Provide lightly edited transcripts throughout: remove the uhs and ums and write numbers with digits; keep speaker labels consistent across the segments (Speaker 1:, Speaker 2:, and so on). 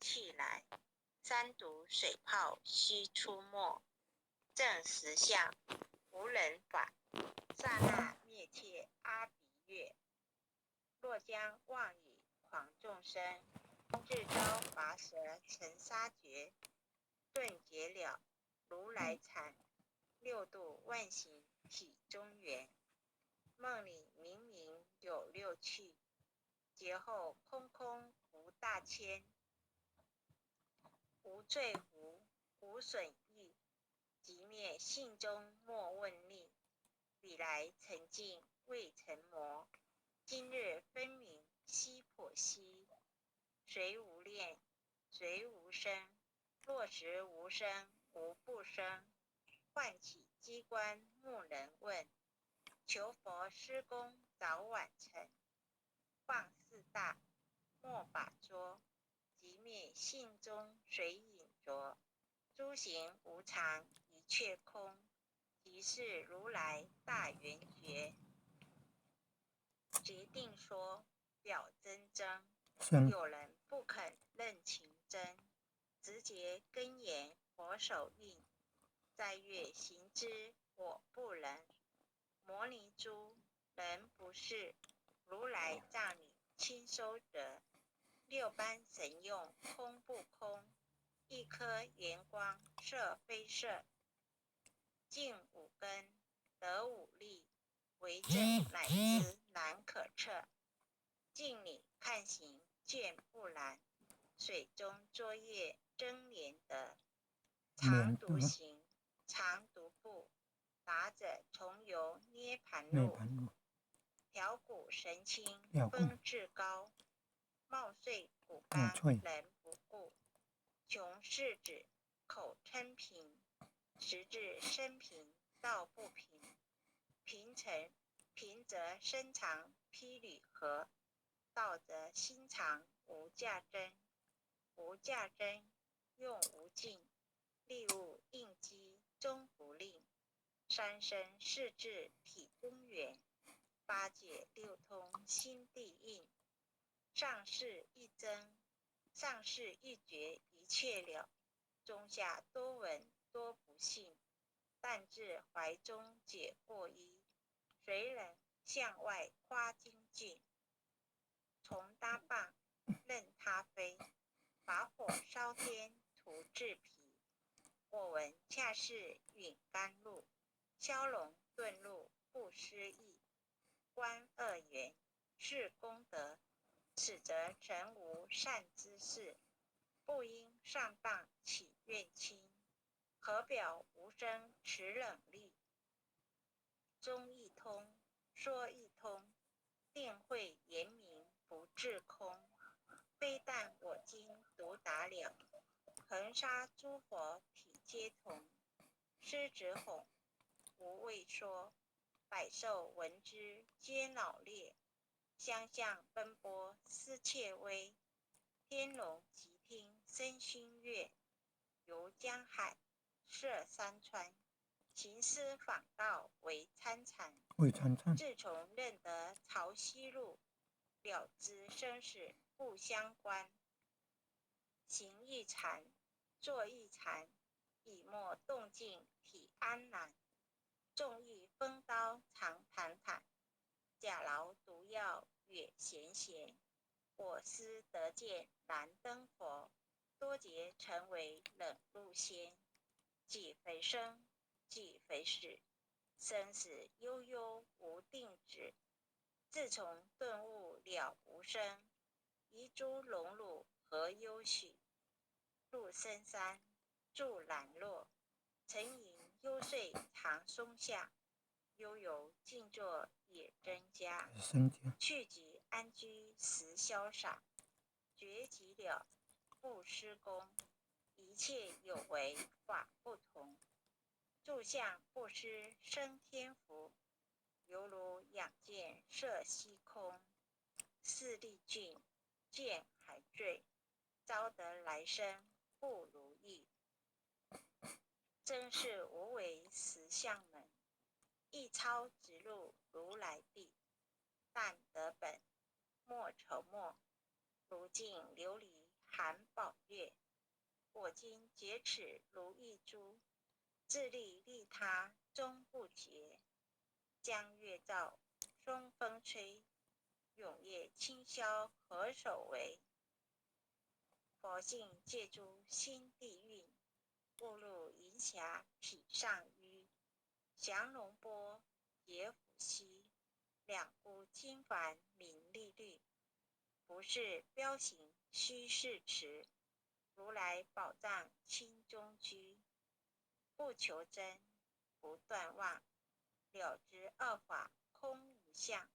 Speaker 1: 气来，三毒水泡须出没。正实相，无人法，刹那灭切阿鼻月。若将妄以狂众生，至招拔舌成杀绝。顿结了如来禅，六度万行体中圆。梦里明明有六趣，劫后空空无大千。无罪胡，无损益，即灭性中莫问逆。彼来曾尽未曾磨，今日分明悉剖析。谁无念，谁无生？若实无生，无不生。唤起机关木人问，求佛施功早晚成。放四大，莫把捉，即灭性中随隐着。诸行无常，一切空，即是如来大圆觉。决定说，表真真，有人不肯认情真，直接根言佛手印。在月行之，我不能。摩尼珠，人不是，如来藏里亲收得。六般神用空不空，一颗圆光色非色。净五根，得五力，为证乃知难可测。镜里看行见不难，水中作业真廉得。常独行，常独步，达者从游涅盘路。调骨神清风至高，貌遂骨刚人不顾。穷世子口称贫，实质生平道不平。贫则身长披履合，道则心长无价珍。无价珍，用无尽，利物应机终不令。三生四智体中原，八解六通心地应。上士一真，上士一觉一切了。中下多闻多不信，但至怀中解过一。谁人向外夸精进？从搭棒任他飞，把火烧天图制皮。我闻恰是允甘露，消融顿入不思议。观二元，是功德，此则诚无善之事。不应上当起怨亲，何表无声持冷厉。中一通，说一通，定会言明不自空。非但我今独达了，恒沙诸佛体皆同。狮子吼，无畏说，百兽闻之皆恼裂。相向奔波思切危，天龙即听声熏悦。游江海，涉山川，行思访道为参禅。自从认得潮汐路，了知生死不相关。行一禅，坐一禅，以莫动静体安然。纵意风刀常坦坦，假劳毒药越咸咸。我思得见燃灯佛，多劫成为冷露仙。几回生，几回死，生死悠悠无定止。自从顿悟了无生，遗诸荣辱何忧许？入深山，住懒落，沉吟幽邃藏松下。悠游静坐也真家，去即安居时潇洒。觉即了，不施功，一切有为法不同。住相不施生天福，犹如仰见色虚空。视力峻，见还坠，招得来生不如意。真是无为实相门，一超直入如来地。但得本，莫愁没，如镜琉璃海谈宝月，我今结齿如一珠，自利利他终不竭。江月照，松风吹，永夜清宵何首为？佛性借诸心地蕴，误入银匣体上淤。降龙波，结伏羲，两孤金幡明历律。不是标行虚是持，如来宝藏清中居。不求真，不断妄，了知二法空无相。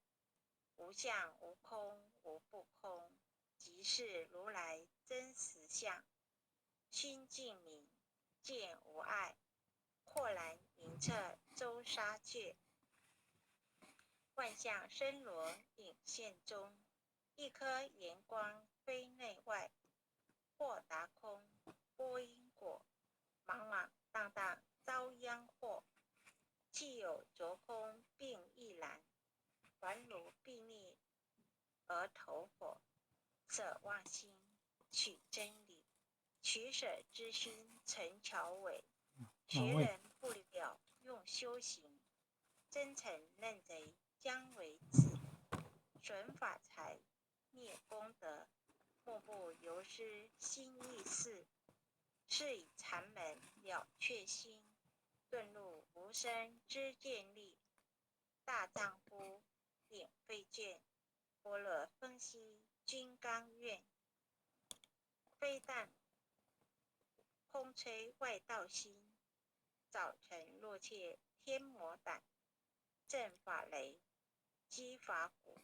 Speaker 1: 无相无空无不空，即是如来真实相。心净明，见无碍，豁然明彻周沙界。万象生罗隐现中，一颗炎光非内外。或达空，波因果，莽莽荡荡遭殃祸。既有着空并亦然，凡如睥睨而投火。舍妄心，取真理，取舍之心成桥尾。学人不了用修行，真诚认贼将为治。损法财，灭功德，莫不由失心意事。是以禅门了却心，遁入无生之见力。大丈夫顶废卷，般若分析金刚愿。非但空吹外道心，早晨若怯天魔胆。正法雷，击法鼓，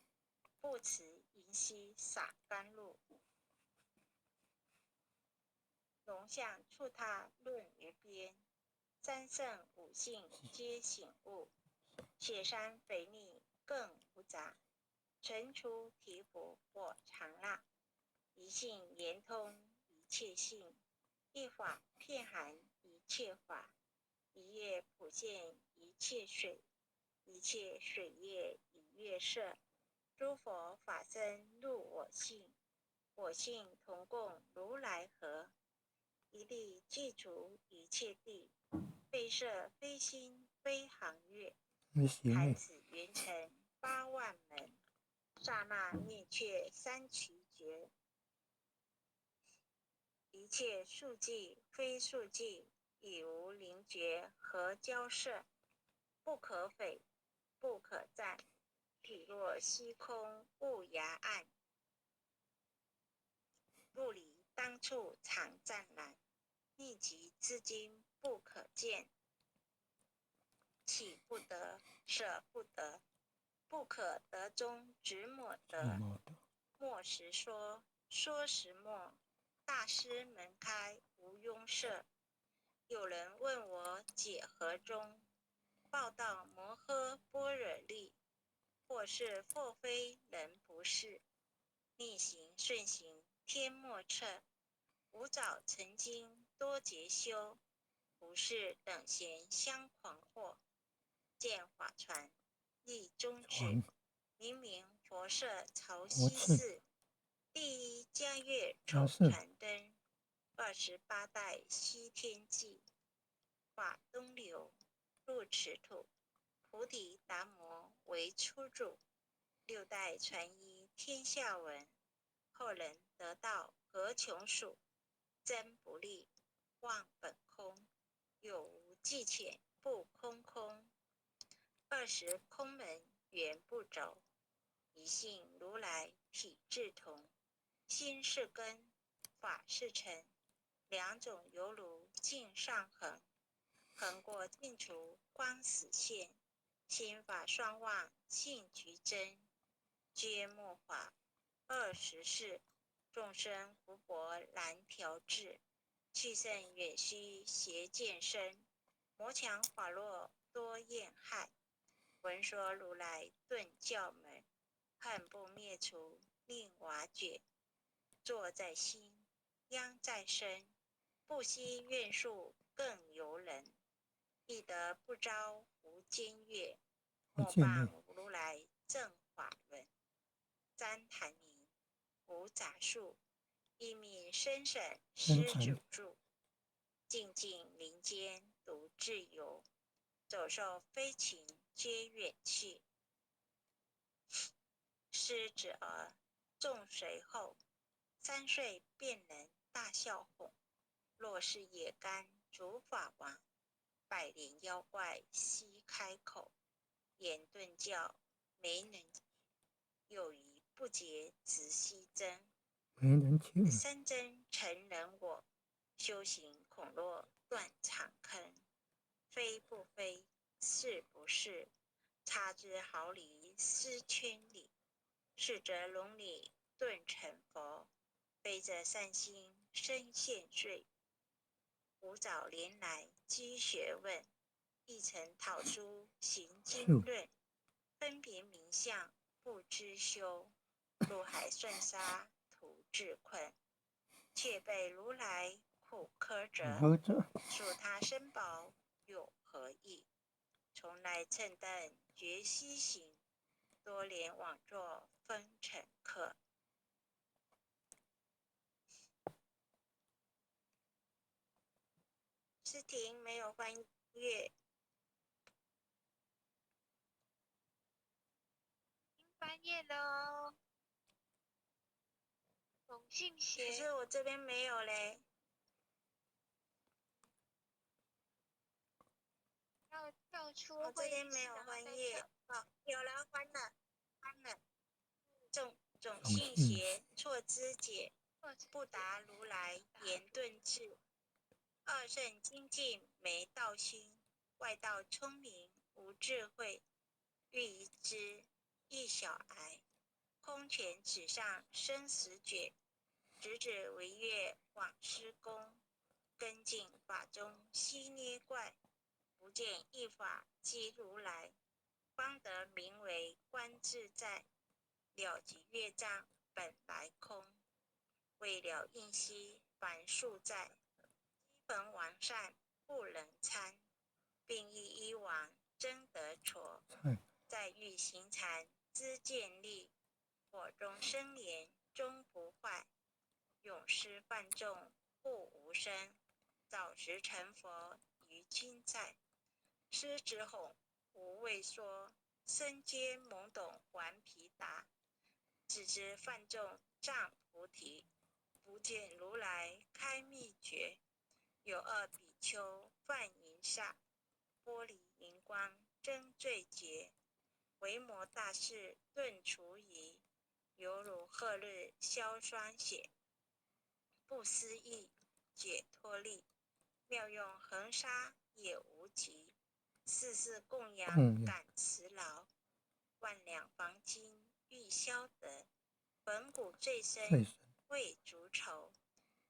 Speaker 1: 不辞银溪洒甘露。龙象触他论于边，三圣五性皆醒悟。雪山肥腻更无杂，存出提补我常纳。一性言通一切性，一法遍含一切法。一叶普现一切水，一切水液以月色。诸佛法身入我性，我性同共如来合。一力具足一切地，非色非心非行月。弹指圆成八万门，刹那灭却三衢绝。一切数计非数计，已无灵觉何交涉。不可匪，不可占，体若虚空无涯岸。不离当处常湛然，逆极至今不可见。起不得，舍不得，不可得中只抹得。莫时说，说时默，大师门开无拥塞。有人问我解何中，报道摩诃般若力。或是或非人不是，逆行顺行天莫测。吾早曾经多劫修，不是等闲相狂惑。见法传，立宗旨，明明佛舍潮汐寺。第一嘉月丑传灯，28代西天记。法东流，入池土，菩提达摩为初祖。6代传一天下闻，后人得道何穷数。真不立，妄本空，有无既浅不空空。20空门原不走，一性如来体自同。心是根，法是尘，两种犹如镜上衡。衡过尽除光死现，心法双旺性俱真。皆末法24，众生福薄难调制。去甚远虚邪见深，魔强法弱多厌害。闻说如来顿教门，恨不灭除令瓦解。坐在心，殃在身，不惜怨数更尤人。亦得不招无间月，莫谤如来正法轮。旃檀名，无杂数，一命深省
Speaker 2: 深
Speaker 1: 施
Speaker 2: 沉
Speaker 1: 主住，静静林间独自游。走兽飞禽皆怨气，失子儿重随后。3岁便能大笑哄，若是野干竹法王，百灵妖怪悉开口。言顿教没能有疑不解直西征。
Speaker 2: 没人听。
Speaker 1: 三真成人我，修行恐落断肠坑。非不非，是不是，差之毫厘失千里。是则笼里顿成佛，非则善心生现罪。吾早年来积学问，亦曾讨书行经论。分别名相不知修，入海算沙徒自困。却被如来苦苛责，恕他身薄有何益？从来乘灯觉西行，多年枉作风尘客。诗婷没有翻阅，
Speaker 3: 翻页了哦。董信
Speaker 1: 可
Speaker 3: 贤，
Speaker 1: 是我这边没有嘞。
Speaker 3: 要跳出
Speaker 1: 我这
Speaker 3: 会
Speaker 1: 边没有
Speaker 3: 议室然后再
Speaker 1: 翻页。
Speaker 3: 跳。
Speaker 1: 哦，有了，翻了，翻了。总
Speaker 2: 总
Speaker 1: 信
Speaker 2: 信
Speaker 1: 邪错肢解，不达如来言顿智。二圣精进没道心，外道聪明无智慧。欲一之，一小癌。空拳纸上生死决，直指为月往施功。根进法中悉捏怪，不见一法即如来。方得名为观自在，了即乐章本来空。为了应惜凡数在，基本完善不能参。并依依往真得着，在欲行禅知见力。火中生莲终不坏，永失犯众不无生。早时成佛于今在，狮子吼无畏缩，身皆懵懂顽皮达。只知犯众障菩提，不见如来开秘诀。有2比丘犯淫煞，玻璃荧光真罪结。维摩大士顿除疑，犹如鹤日消霜雪。不思议解脱力，妙用恒沙也无极。世事供养感慈劳，万两黄金欲消得。本骨最深未足愁，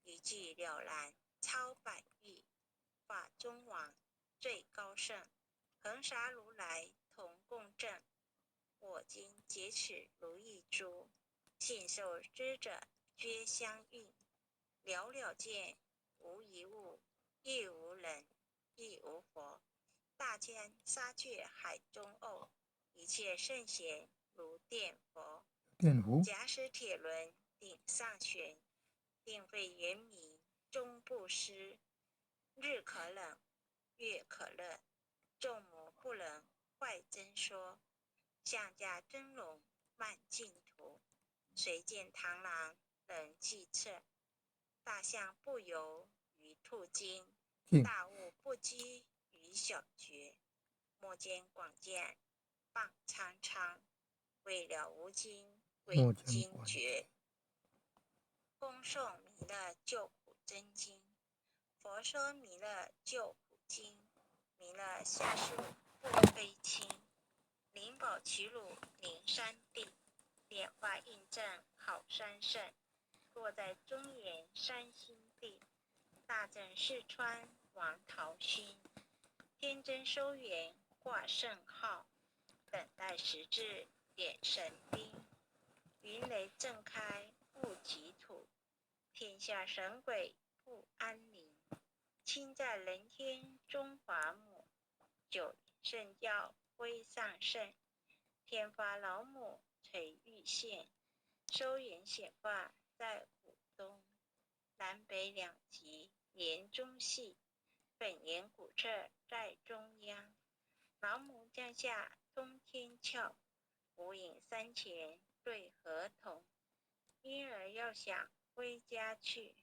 Speaker 1: 一句了然超百亿。法中王最高圣，恒沙如来同共振。我今解此如意珠，信受之者皆相应。了了见，无一物，亦无人，亦无佛。大千沙却海中偶，一切圣贤如电佛。假使铁轮顶上悬，定会圆明终不失。日可冷，月可热，众魔不能坏真说。象驾真龙漫净土，谁见螳螂能计策？大象不游于兔惊，大物不积于小觉。莫见广见棒苍苍，为了无尽鬼惊觉。恭诵弥勒救苦真经。佛说弥勒救苦经，弥勒下树不非轻。灵宝齐鲁灵山地，莲花印证好山胜。落在中原山心地，大正四川王桃心。天真收圆挂圣号，等待时至点神兵。云雷震开不及土，天下神鬼不安宁。亲在人天中华母，九圣教徽上圣。天发老母垂玉线，收圆显化在舞东。南北两极连中系，本岩古刹在中央。老母降下通天窍，无影山前对河童。婴儿要想归家去，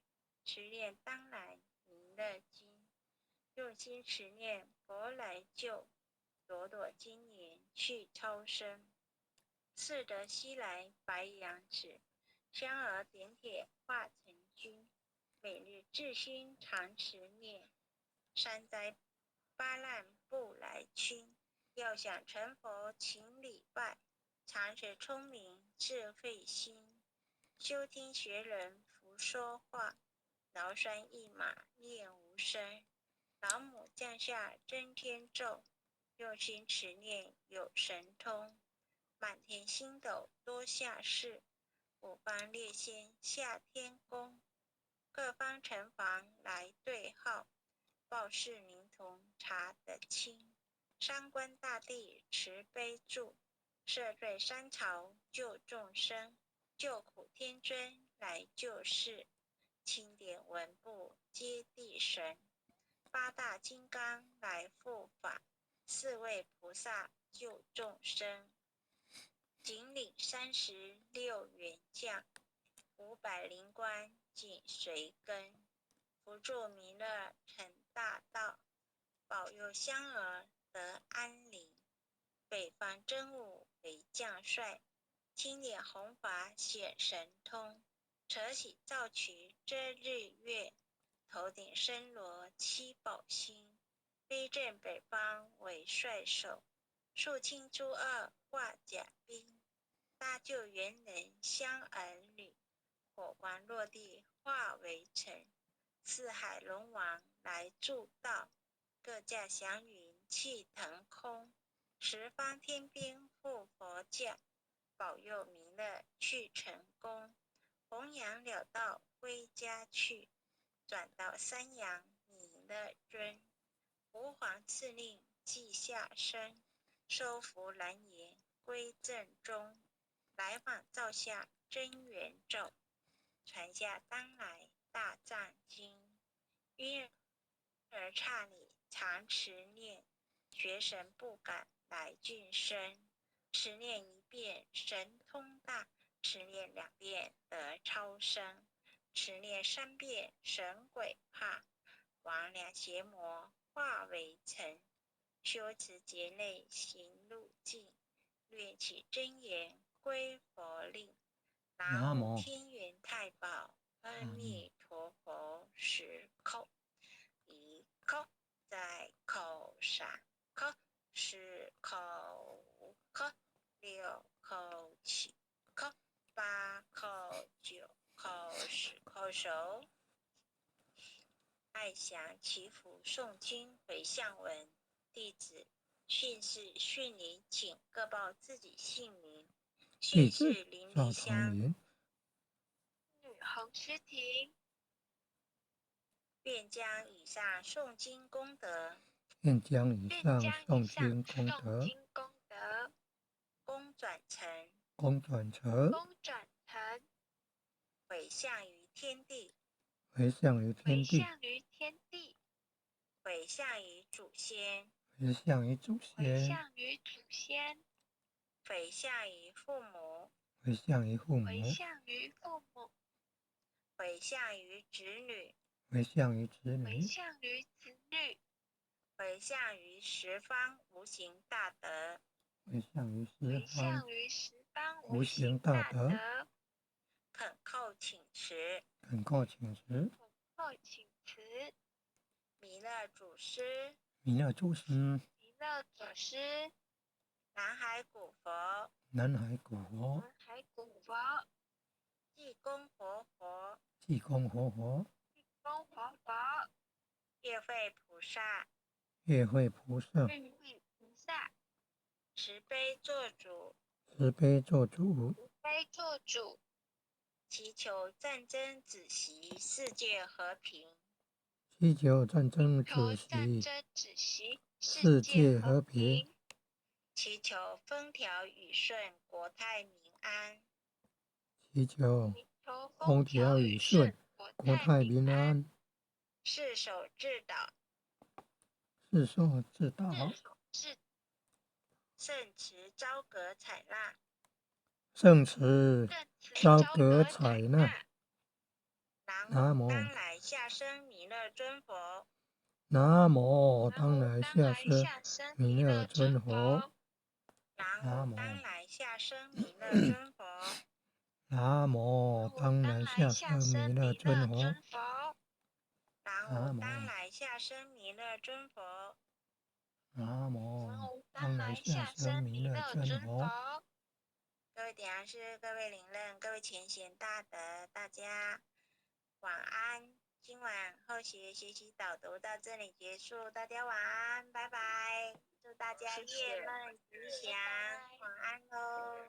Speaker 1: 持念当来弥勒经。用心持念佛来救，朵朵金莲去超生。似得西来白羊子，香儿点点化成君。每日至心常持念，山灾八难不来侵。要想成佛请礼拜，常持聪明智慧心。修听学人福说话，劳山一马念无声。老母降下真天咒，用心持念有神通。满天星斗多下士，五方列仙下天宫。各方城防来对号，报事灵童查得清。三官大帝慈悲助，赦罪三朝救众生。救苦天尊来救世，钦点文部接地神。八大金刚来护法，四位菩萨救众生。锦领36员将，500灵官紧随跟。扶助弥勒成大道，保佑香儿得安宁。北方真武为将帅，青脸红发显神通。扯起皂衢遮日月，头顶深罗七宝星。威震北方为帅首，肃清诸恶化甲兵。搭救元人香儿女，火光落地化为尘。四海龙王来助道，各驾祥云气腾空。十方天兵护佛驾，保佑弥勒去成功。弘扬了道归家去，转到三阳弥勒尊。吾皇赐令记下生，收服蓝颜归正中。来访照下真元咒，传下当来大藏经。婴儿刹你常持念，学神不敢来俊生。持念1遍神通大，持念2遍得超生。持念3遍神鬼怕，魍魉邪魔化为尘。修持劫内行路径，略起真言归佛令。南无天元太保阿弥陀佛10口，1口在口上口，10口口，6口7口，8口9口10口手。爱详祈福诵经回向文，弟子训示训灵，请各报自己姓名。训示林丽香、
Speaker 3: 女洪诗婷，
Speaker 1: 愿将以上诵经功德
Speaker 3: 愿将以上诵经功德
Speaker 1: 公转成回向于天地，
Speaker 3: 回向于
Speaker 1: 祖先，
Speaker 3: 回向于祖先，
Speaker 1: 回向于父母，
Speaker 3: 回向于
Speaker 1: 子女，
Speaker 3: 回向于
Speaker 1: 回向于十方无形大德，
Speaker 3: 回向于十方无形大德，
Speaker 1: 恳叩请辞。弥勒祖师，南海古佛，济公活佛，月慧菩萨，慈悲做主，祈求战争止息，世界和平。
Speaker 3: 祈求战争止息，世界和平。
Speaker 1: 祈求风调雨顺，国泰民安。
Speaker 3: 祈求风调雨顺，国泰民安，
Speaker 1: 世守至岛，
Speaker 3: 世寿至道，
Speaker 1: 圣慈昭阁采纳，
Speaker 3: 圣慈昭阁采纳，南无
Speaker 1: 当来下生弥勒尊佛，
Speaker 3: 南无当来下生弥勒尊佛，
Speaker 1: 南无当来下生弥勒尊佛，
Speaker 3: 南无当来下生弥勒尊佛，
Speaker 1: 南无当来下生弥勒尊佛，
Speaker 3: 南无当来下生弥勒尊佛。
Speaker 1: 各位点燃师，各位灵任，各位前贤大德，大家晚安。今晚后学习导读到这里结束，大家晚安，拜拜。祝大家夜梦吉祥，晚安喽。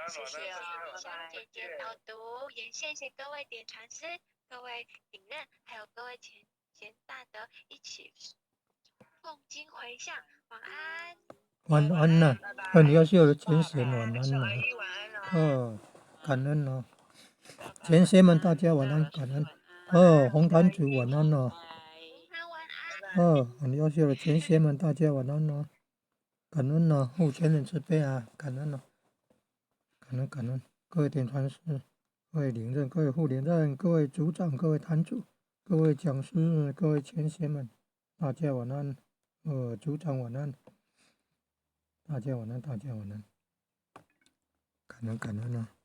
Speaker 2: 谢谢啊，拜拜。
Speaker 4: 姐姐导读，也谢谢各位点传师、各位领任，还有各位前贤大德一起诵经回向，晚安。
Speaker 3: 晚安呐，你要是有前贤晚安呐。感恩哦，前贤们大家晚安，感恩。红坛主晚安哦。很优秀的前贤们大家晚安哦，感恩哦，护前人慈悲啊，感恩哦，感恩，各位点传师，各位领任，各位副领任，各位组长，各位坛主，各位讲师，各位前贤们，大家晚安。组长晚安。大家晚安，感恩啊。